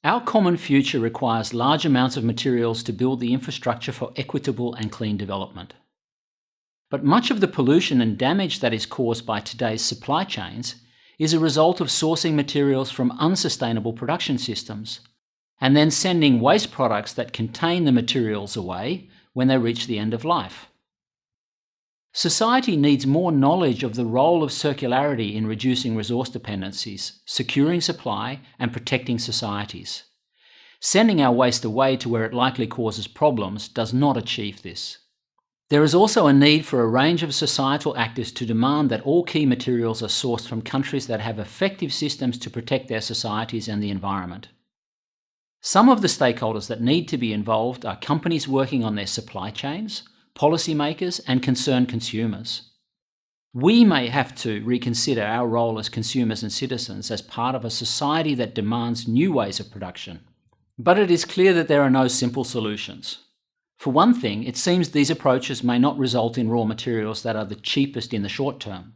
Our common future requires large amounts of materials to build the infrastructure for equitable and clean development. But much of the pollution and damage that is caused by today's supply chains is a result of sourcing materials from unsustainable production systems, and then sending waste products that contain the materials away when they reach the end of life. Society needs more knowledge of the role of circularity in reducing resource dependencies, securing supply, and protecting societies. Sending our waste away to where it likely causes problems does not achieve this. There is also a need for a range of societal actors to demand that all key materials are sourced from countries that have effective systems to protect their societies and the environment. Some of the stakeholders that need to be involved are companies working on their supply chains, policymakers, and concerned consumers. We may have to reconsider our role as consumers and citizens as part of a society that demands new ways of production. But it is clear that there are no simple solutions. For one thing, it seems these approaches may not result in raw materials that are the cheapest in the short term.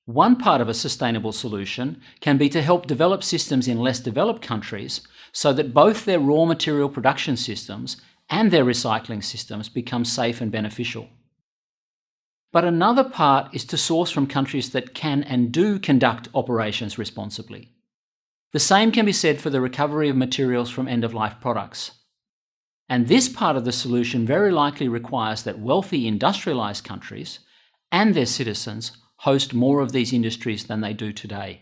One part of a sustainable solution can be to help develop systems in less developed countries so that both their raw material production systems and their recycling systems become safe and beneficial. But another part is to source from countries that can and do conduct operations responsibly. The same can be said for the recovery of materials from end-of-life products. And this part of the solution very likely requires that wealthy industrialized countries and their citizens host more of these industries than they do today.